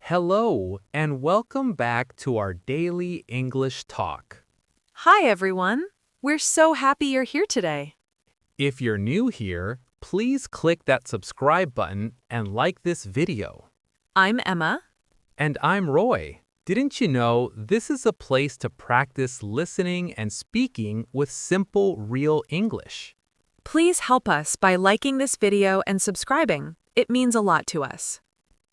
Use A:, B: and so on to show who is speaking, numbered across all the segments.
A: Hello, and welcome back to our daily English talk.
B: Hi, everyone. We're so happy you're here today.
A: If you're new here, please click that subscribe button and like this video.
B: I'm Emma.
A: And I'm Roy. Didn't you know this is a place to practice listening and speaking with simple, real English?
B: Please help us by liking this video and subscribing. It means a lot to us.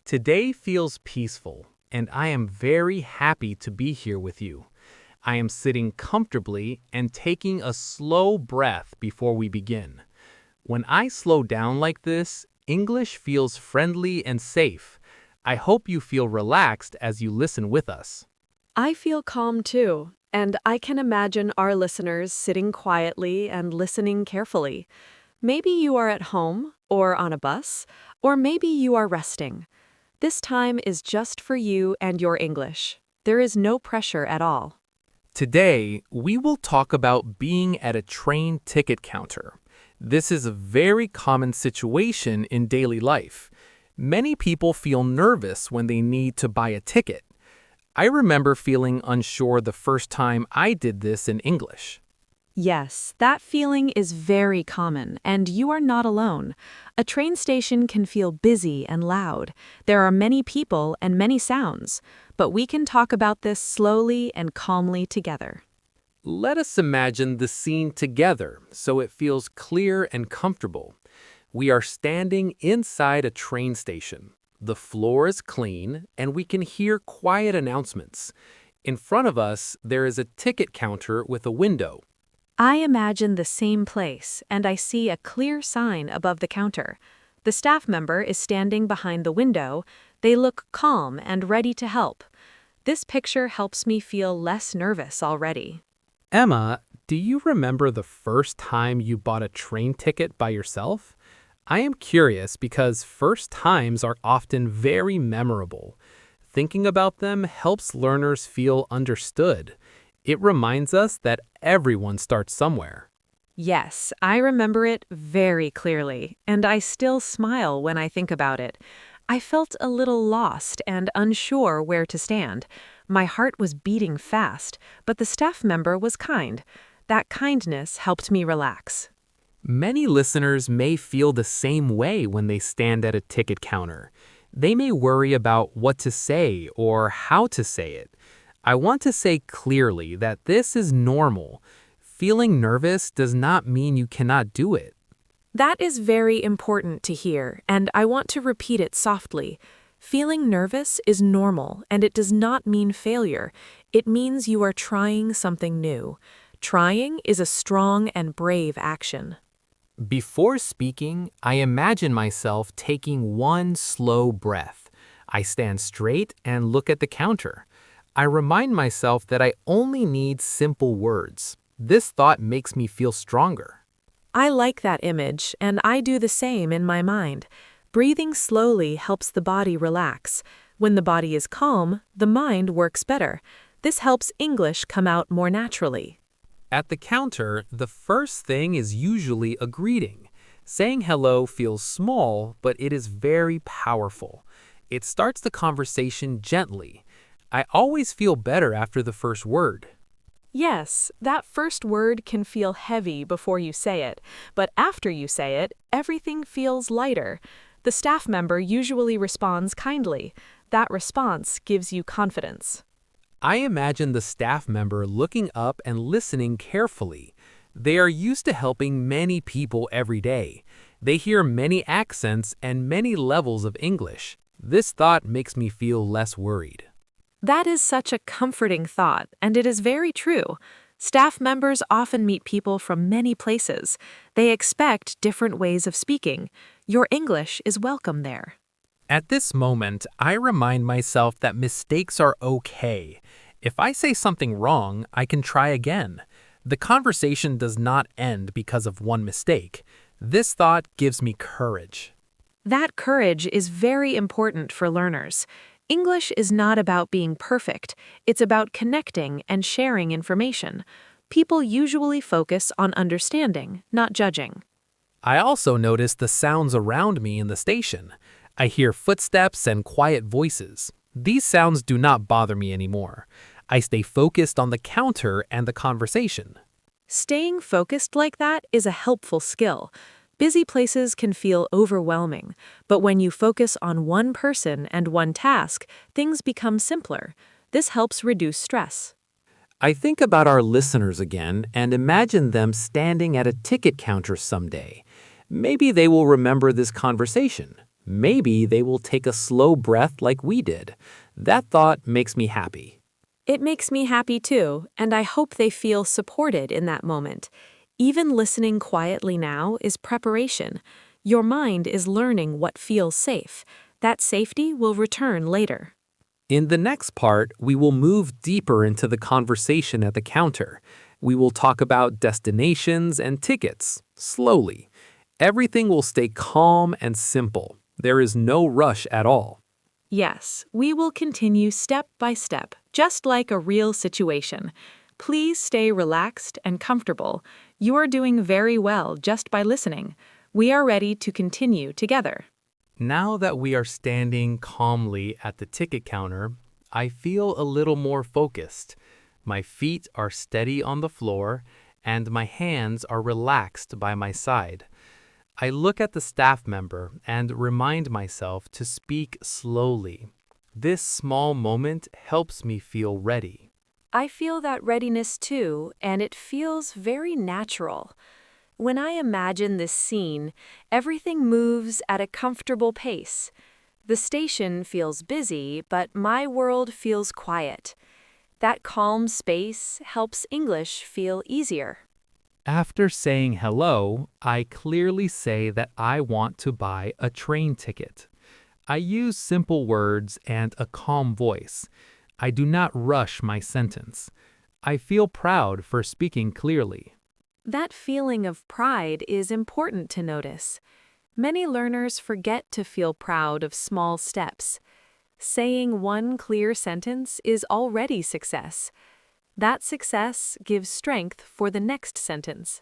A: Today feels peaceful, and I am very happy to be here with you. I am sitting comfortably and taking a slow breath before we begin. When I slow down like this, English feels friendly and safe. I hope you feel relaxed as you listen with us.
B: I feel calm too, and I can imagine our listeners sitting quietly and listening carefully. Maybe you are at home or on a bus, or maybe you are resting. This time is just for you and your English. There is no pressure at all.
A: Today, we will talk about being at a train ticket counter. This is a very common situation in daily life. Many people feel nervous when they need to buy a ticket. I remember feeling unsure the first time I did this in English.
B: Yes, that feeling is very common, and you are not alone. A train station can feel busy and loud. There are many people and many sounds, but we can talk about this slowly and calmly together.
A: Let us imagine the scene together so it feels clear and comfortable. We are standing inside a train station. The floor is clean, and we can hear quiet announcements. In front of us, there is a ticket counter with a window.
B: I imagine the same place, and I see a clear sign above the counter. The staff member is standing behind the window. They look calm and ready to help. This picture helps me feel less nervous already.
A: Emma, do you remember the first time you bought a train ticket by yourself? I am curious because first times are often very memorable. Thinking about them helps learners feel understood. It reminds us that everyone starts somewhere.
B: Yes, I remember it very clearly, and I still smile when I think about it. I felt a little lost and unsure where to stand. My heart was beating fast, but the staff member was kind. That kindness helped me relax.
A: Many listeners may feel the same way when they stand at a ticket counter. They may worry about what to say or how to say it. I want to say clearly that this is normal. Feeling nervous does not mean you cannot do it.
B: That is very important to hear, and I want to repeat it softly. Feeling nervous is normal, and it does not mean failure. It means you are trying something new. Trying is a strong and brave action.
A: Before speaking, I imagine myself taking one slow breath. I stand straight and look at the counter. I remind myself that I only need simple words. This thought makes me feel stronger.
B: I like that image, and I do the same in my mind. Breathing slowly helps the body relax. When the body is calm, the mind works better. This helps English come out more naturally.
A: At the counter, the first thing is usually a greeting. Saying hello feels small, but it is very powerful. It starts the conversation gently. I always feel better after the first word.
B: Yes, that first word can feel heavy before you say it, but after you say it, everything feels lighter. The staff member usually responds kindly. That response gives you confidence.
A: I imagine the staff member looking up and listening carefully. They are used to helping many people every day. They hear many accents and many levels of English. This thought makes me feel less worried.
B: That is such a comforting thought, and it is very true. Staff members often meet people from many places. They expect different ways of speaking. Your English is welcome there.
A: At this moment, I remind myself that mistakes are okay. If I say something wrong, I can try again. The conversation does not end because of one mistake. This thought gives me courage.
B: That courage is very important for learners. English is not about being perfect. It's about connecting and sharing information. People usually focus on understanding, not judging.
A: I also notice the sounds around me in the station. I hear footsteps and quiet voices. These sounds do not bother me anymore. I stay focused on the counter and the conversation.
B: Staying focused like that is a helpful skill. Busy places can feel overwhelming, but when you focus on one person and one task, things become simpler. This helps reduce stress.
A: I think about our listeners again and imagine them standing at a ticket counter someday. Maybe they will remember this conversation. Maybe they will take a slow breath like we did. That thought makes me happy.
B: It makes me happy too, and I hope they feel supported in that moment. Even listening quietly now is preparation. Your mind is learning what feels safe. That safety will return later.
A: In the next part, we will move deeper into the conversation at the counter. We will talk about destinations and tickets, slowly. Everything will stay calm and simple. There is no rush at all.
B: Yes, we will continue step by step, just like a real situation. Please stay relaxed and comfortable. You are doing very well just by listening. We are ready to continue together.
A: Now that we are standing calmly at the ticket counter, I feel a little more focused. My feet are steady on the floor, and my hands are relaxed by my side. I look at the staff member and remind myself to speak slowly. This small moment helps me feel ready.
B: I feel that readiness too, and it feels very natural. When I imagine this scene, everything moves at a comfortable pace. The station feels busy, but my world feels quiet. That calm space helps English feel easier.
A: After saying hello, I clearly say that I want to buy a train ticket. I use simple words and a calm voice. I do not rush my sentence. I feel proud for speaking clearly.
B: That feeling of pride is important to notice. Many learners forget to feel proud of small steps. Saying one clear sentence is already success. That success gives strength for the next sentence.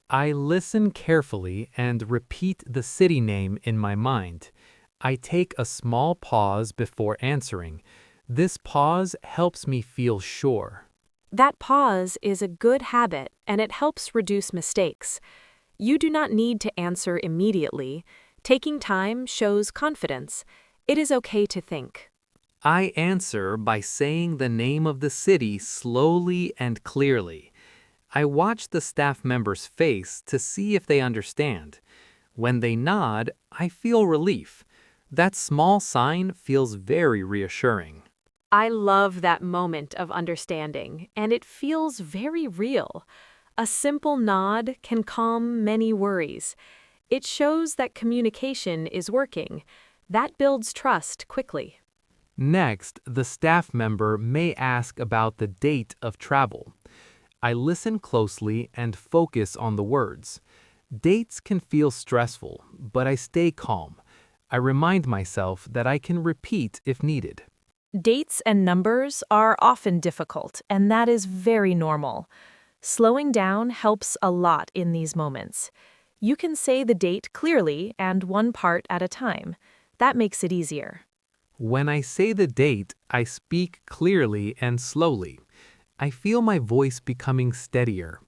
A: I listen carefully and repeat the city name in my mind. I take a small pause before answering. This pause helps me feel sure.
B: That pause is a good habit and it helps reduce mistakes. You do not need to answer immediately. Taking time shows confidence. It is okay to think.
A: I answer by saying the name of the city slowly and clearly. I watch the staff member's face to see if they understand. When they nod, I feel relief. That small sign feels very reassuring.
B: I love that moment of understanding, and it feels very real. A simple nod can calm many worries. It shows that communication is working. That builds trust quickly.
A: Next, the staff member may ask about the date of travel. I listen closely and focus on the words. Dates can feel stressful, but I stay calm. I remind myself that I can repeat if needed.
B: Dates and numbers are often difficult, and that is very normal. Slowing down helps a lot in these moments. You can say the date clearly and one part at a time. That makes it easier.
A: When I say the date, I speak clearly and slowly. I feel my voice becoming steadier.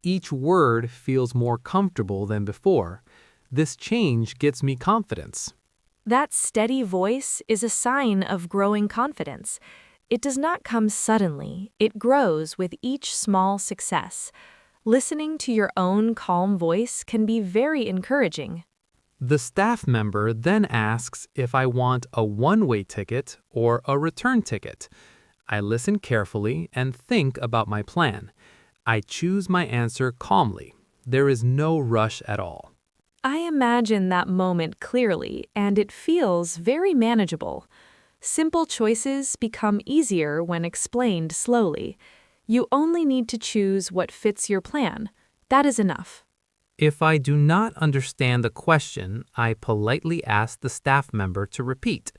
A: Each word feels more comfortable than before. This change gets me confidence.
B: That steady voice is a sign of growing confidence. It does not come suddenly, it grows with each small success. Listening to your own calm voice can be very encouraging.
A: The staff member then asks if I want a one-way ticket or a return ticket. I listen carefully and think about my plan. I choose my answer calmly. There is no rush at all.
B: I imagine that moment clearly, and it feels very manageable. Simple choices become easier when explained slowly. You only need to choose what fits your plan. That is enough.
A: If I do not understand the question, I politely ask the staff member to repeat.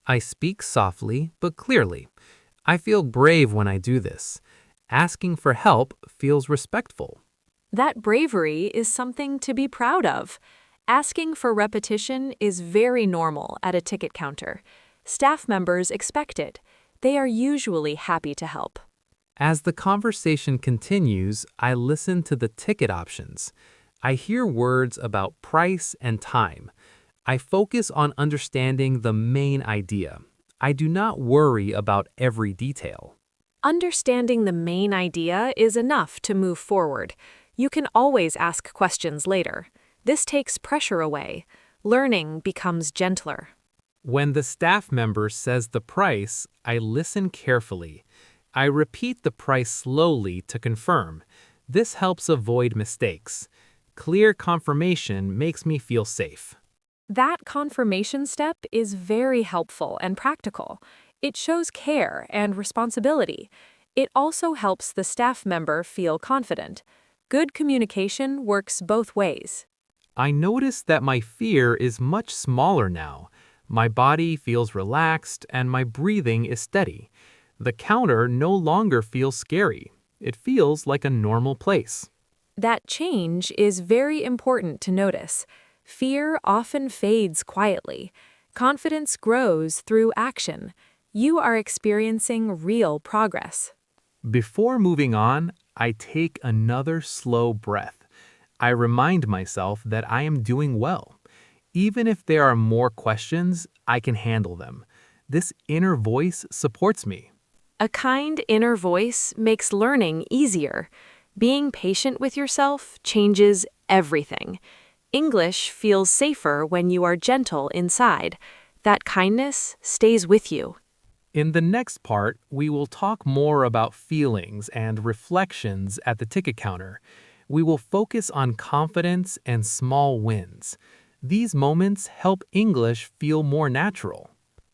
A: I speak softly but clearly. I feel brave when I do this. Asking for help feels respectful.
B: That bravery is something to be proud of. Asking for repetition is very normal at a ticket counter. Staff members expect it. They are usually happy to help.
A: As the conversation continues, I listen to the ticket options. I hear words about price and time. I focus on understanding the main idea. I do not worry about every detail.
B: Understanding the main idea is enough to move forward. You can always ask questions later. This takes pressure away. Learning becomes gentler.
A: When the staff member says the price, I listen carefully. I repeat the price slowly to confirm. This helps avoid mistakes. Clear confirmation makes me feel safe.
B: That confirmation step is very helpful and practical. It shows care and responsibility. It also helps the staff member feel confident. Good communication works both ways.
A: I notice that my fear is much smaller now. My body feels relaxed and my breathing is steady. The counter no longer feels scary. It feels like a normal place.
B: That change is very important to notice. Fear often fades quietly. Confidence grows through action. You are experiencing real progress.
A: Before moving on, I take another slow breath. I remind myself that I am doing well. Even if there are more questions, I can handle them. This inner voice supports me.
B: A kind inner voice makes learning easier. Being patient with yourself changes everything. English feels safer when you are gentle inside. That kindness stays with you.
A: In the next part, we will talk more about feelings and reflections at the ticket counter. We will focus on confidence and small wins. These moments help English feel more natural.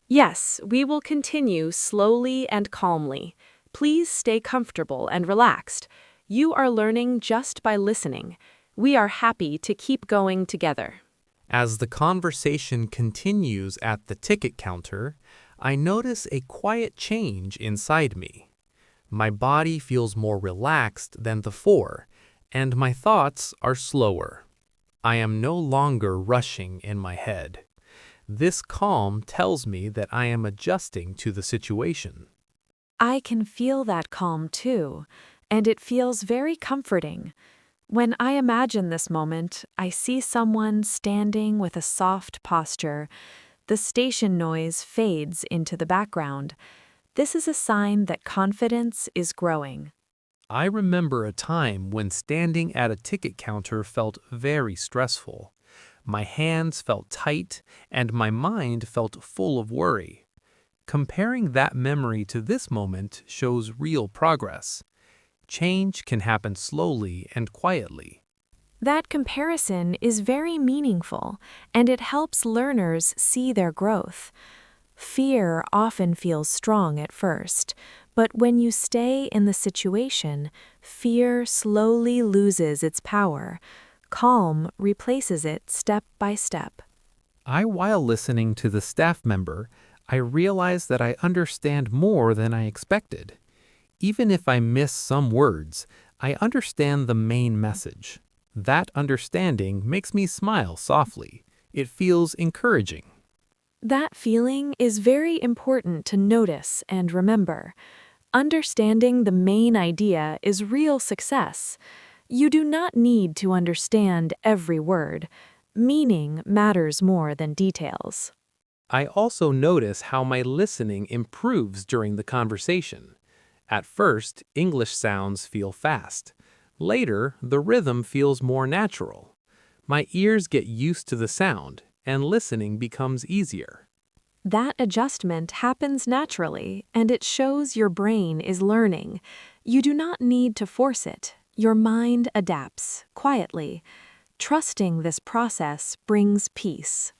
B: Yes, we will continue slowly and calmly. Please stay comfortable and relaxed. You are learning just by listening. We are happy to keep going together.
A: As the conversation continues at the ticket counter, I notice a quiet change inside me. My body feels more relaxed than before, and my thoughts are slower. I am no longer rushing in my head. This calm tells me that I am adjusting to the situation.
B: I can feel that calm too, and it feels very comforting. When I imagine this moment, I see someone standing with a soft posture. The station noise fades into the background. This is a sign that confidence is growing.
A: I remember a time when standing at a ticket counter felt very stressful. My hands felt tight and my mind felt full of worry. Comparing that memory to this moment shows real progress. Change can happen slowly and quietly.
B: That comparison is very meaningful, and it helps learners see their growth. Fear often feels strong at first, but when you stay in the situation, fear slowly loses its power. Calm replaces it step by step.
A: While listening to the staff member, I realize that I understand more than I expected. Even if I miss some words, I understand the main message. That understanding makes me smile softly. It feels encouraging.
B: That feeling is very important to notice and remember. Understanding the main idea is real success. You do not need to understand every word. Meaning matters more than details.
A: I also notice how my listening improves during the conversation. At first, English sounds feel fast. Later, the rhythm feels more natural. My ears get used to the sound, and listening becomes easier.
B: That adjustment happens naturally, and it shows your brain is learning. You do not need to force it. Your mind adapts, quietly. Trusting this process brings peace.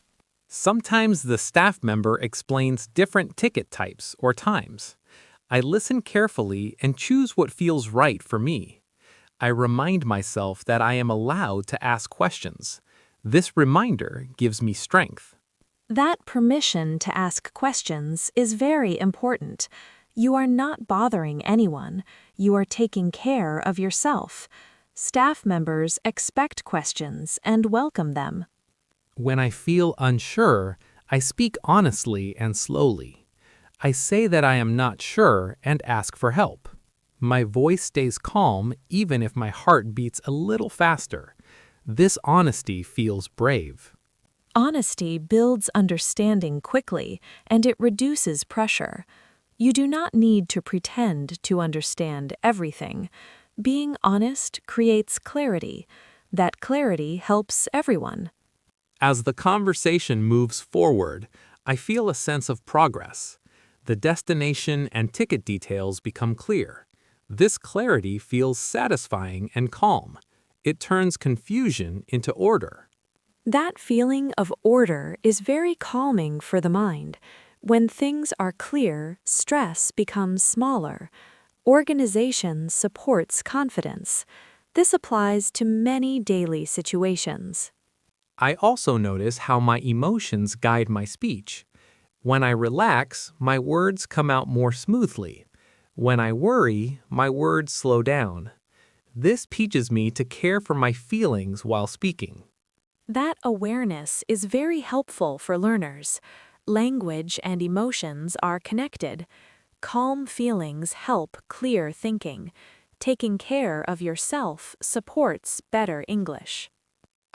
A: Sometimes the staff member explains different ticket types or times. I listen carefully and choose what feels right for me. I remind myself that I am allowed to ask questions. This reminder gives me strength.
B: That permission to ask questions is very important. You are not bothering anyone. You are taking care of yourself. Staff members expect questions and welcome them.
A: When I feel unsure, I speak honestly and slowly. I say that I am not sure and ask for help. My voice stays calm even if my heart beats a little faster. This honesty feels brave.
B: Honesty builds understanding quickly, and it reduces pressure. You do not need to pretend to understand everything. Being honest creates clarity. That clarity helps everyone.
A: As the conversation moves forward, I feel a sense of progress. The destination and ticket details become clear. This clarity feels satisfying and calm. It turns confusion into order.
B: That feeling of order is very calming for the mind. When things are clear, stress becomes smaller. Organization supports confidence. This applies to many daily situations.
A: I also notice how my emotions guide my speech. When I relax, my words come out more smoothly. When I worry, my words slow down. This teaches me to care for my feelings while speaking.
B: That awareness is very helpful for learners. Language and emotions are connected. Calm feelings help clear thinking. Taking care of yourself supports better English.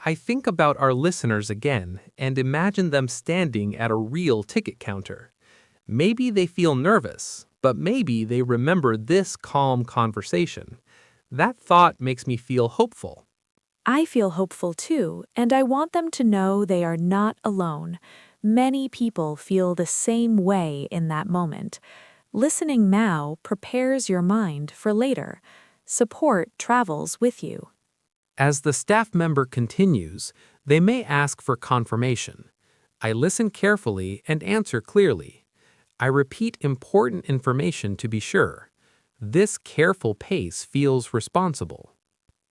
A: I think about our listeners again and imagine them standing at a real ticket counter. Maybe they feel nervous, but maybe they remember this calm conversation. That thought makes me feel hopeful.
B: I feel hopeful too, and I want them to know they are not alone. Many people feel the same way in that moment. Listening now prepares your mind for later. Support travels with you.
A: As the staff member continues, they may ask for confirmation. I listen carefully and answer clearly. I repeat important information to be sure. This careful pace feels responsible.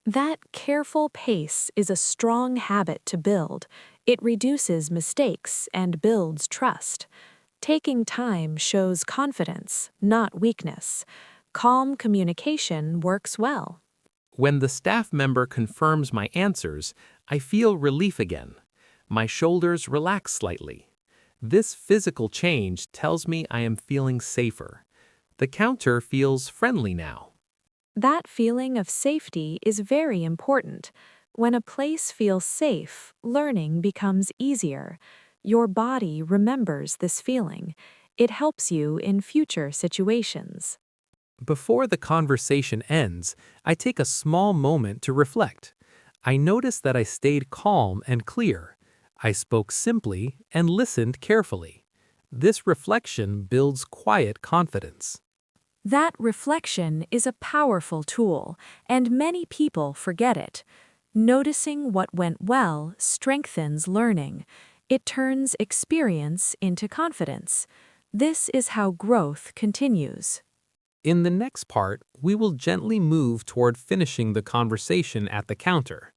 B: That careful pace is a strong habit to build. It reduces mistakes and builds trust. Taking time shows confidence, not weakness. Calm communication works well.
A: When the staff member confirms my answers, I feel relief again. My shoulders relax slightly. This physical change tells me I am feeling safer. The counter feels friendly now.
B: That feeling of safety is very important. When a place feels safe, learning becomes easier. Your body remembers this feeling. It helps you in future situations.
A: Before the conversation ends, I take a small moment to reflect. I notice that I stayed calm and clear. I spoke simply and listened carefully. This reflection builds quiet confidence.
B: That reflection is a powerful tool, and many people forget it. Noticing what went well strengthens learning. It turns experience into confidence. This is how growth continues.
A: In the next part, we will gently move toward finishing the conversation at the counter.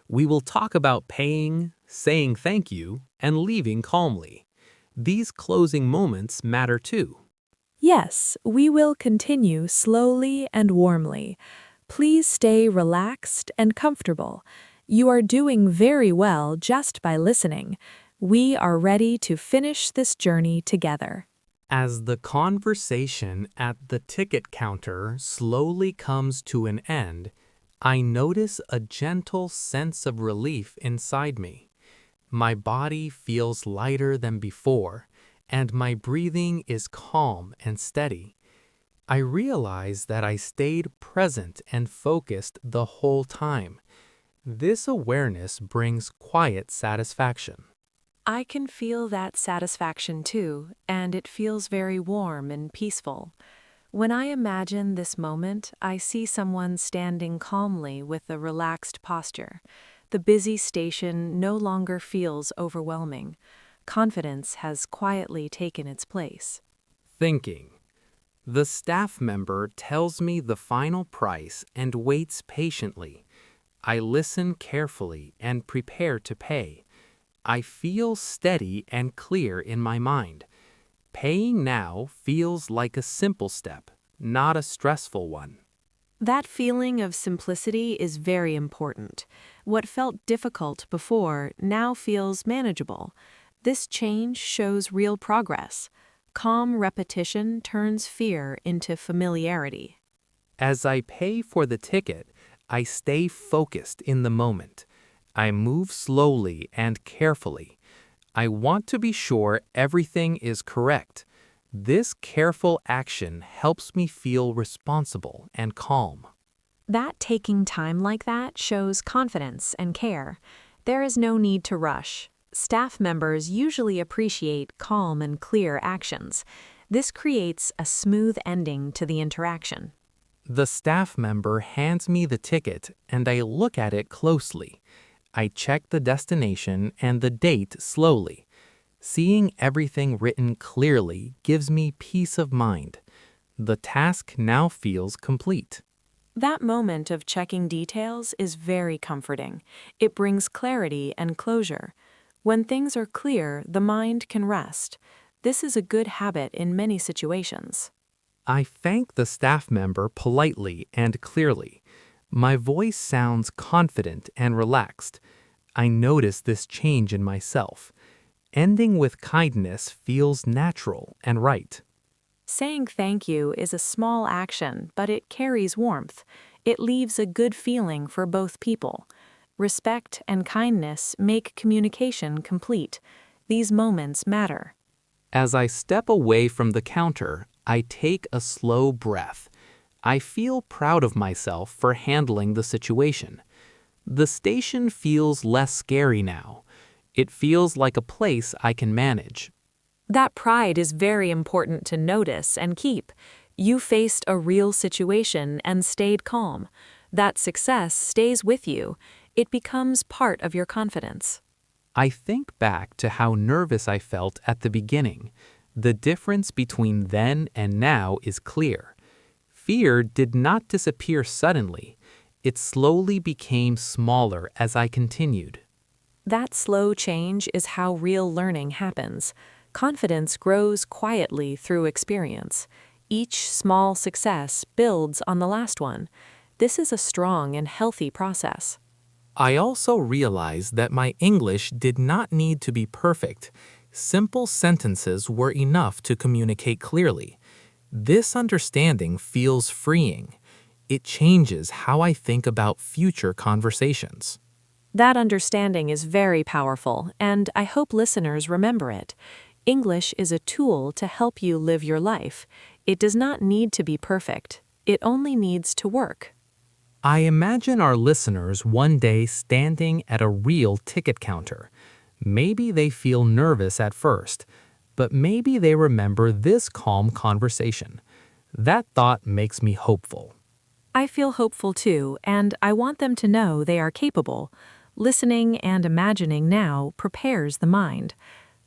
A: We will talk about paying, saying thank you, and leaving calmly. These closing moments matter too.
B: Yes, we will continue slowly and warmly. Please stay relaxed and comfortable. You are doing very well just by listening. We are ready to finish this journey together.
A: As the conversation at the ticket counter slowly comes to an end, I notice a gentle sense of relief inside me. My body feels lighter than before, and my breathing is calm and steady. I realize that I stayed present and focused the whole time. This awareness brings quiet satisfaction.
B: I can feel that satisfaction too, and it feels very warm and peaceful. When I imagine this moment, I see someone standing calmly with a relaxed posture. The busy station no longer feels overwhelming. Confidence has quietly taken its place.
A: Thinking. The staff member tells me the final price and waits patiently. I listen carefully and prepare to pay. I feel steady and clear in my mind. Paying now feels like a simple step, not a stressful one.
B: That feeling of simplicity is very important. What felt difficult before now feels manageable. This change shows real progress. Calm repetition turns fear into familiarity.
A: As I pay for the ticket, I stay focused in the moment. I move slowly and carefully. I want to be sure everything is correct. This careful action helps me feel responsible and calm.
B: That taking time like that shows confidence and care. There is no need to rush. Staff members usually appreciate calm and clear actions. This creates a smooth ending to the interaction.
A: The staff member hands me the ticket and I look at it closely. I check the destination and the date slowly. Seeing everything written clearly gives me peace of mind. The task now feels complete.
B: That moment of checking details is very comforting. It brings clarity and closure. When things are clear, the mind can rest. This is a good habit in many situations.
A: I thank the staff member politely and clearly. My voice sounds confident and relaxed. I notice this change in myself. Ending with kindness feels natural and right.
B: Saying thank you is a small action, but it carries warmth. It leaves a good feeling for both people. Respect and kindness make communication complete. These moments matter.
A: As I step away from the counter, I take a slow breath. I feel proud of myself for handling the situation. The station feels less scary now. It feels like a place I can manage.
B: That pride is very important to notice and keep. You faced a real situation and stayed calm. That success stays with you. It becomes part of your confidence.
A: I think back to how nervous I felt at the beginning. The difference between then and now is clear. Fear did not disappear suddenly. It slowly became smaller as I continued.
B: That slow change is how real learning happens. Confidence grows quietly through experience. Each small success builds on the last one. This is a strong and healthy process.
A: I also realized that my English did not need to be perfect. Simple sentences were enough to communicate clearly. This understanding feels freeing. It changes how I think about future conversations.
B: That understanding is very powerful, and I hope listeners remember it. English is a tool to help you live your life. It does not need to be perfect. It only needs to work.
A: I imagine our listeners one day standing at a real ticket counter. Maybe they feel nervous at first, but maybe they remember this calm conversation. That thought makes me hopeful.
B: I feel hopeful too, and I want them to know they are capable. Listening and imagining now prepares the mind.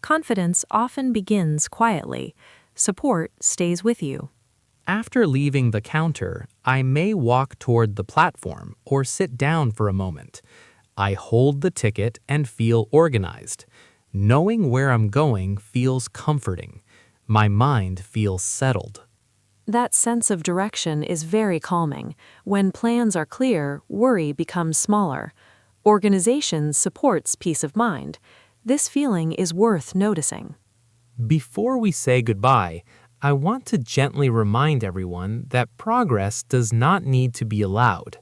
B: Confidence often begins quietly. Support stays with you.
A: After leaving the counter, I may walk toward the platform or sit down for a moment. I hold the ticket and feel organized. Knowing where I'm going feels comforting. My mind feels settled.
B: That sense of direction is very calming. When plans are clear, worry becomes smaller. Organization supports peace of mind. This feeling is worth noticing.
A: Before we say goodbye, I want to gently remind everyone that progress does not need to be allowed.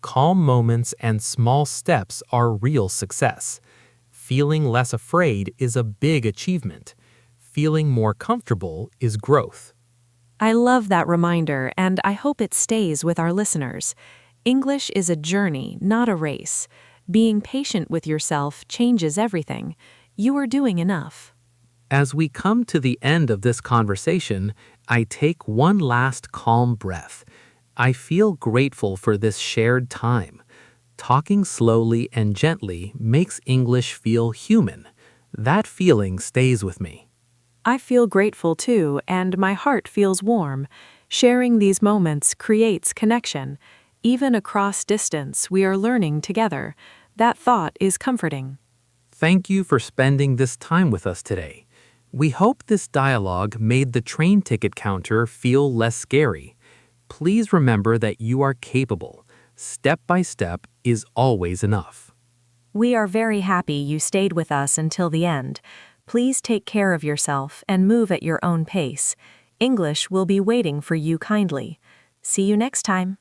A: Calm moments and small steps are real success. Feeling less afraid is a big achievement. Feeling more comfortable is growth.
B: I love that reminder, and I hope it stays with our listeners. English is a journey, not a race. Being patient with yourself changes everything. You are doing enough.
A: As we come to the end of this conversation, I take one last calm breath. I feel grateful for this shared time. Talking slowly and gently makes English feel human. That feeling stays with me.
B: I feel grateful too, and my heart feels warm. Sharing these moments creates connection. Even across distance, we are learning together. That thought is comforting.
A: Thank you for spending this time with us today. We hope this dialogue made the train ticket counter feel less scary. Please remember that you are capable. Step by step is always enough.
B: We are very happy you stayed with us until the end.
C: Please take care of yourself and move at your own pace. English will be waiting for you kindly. See you next time.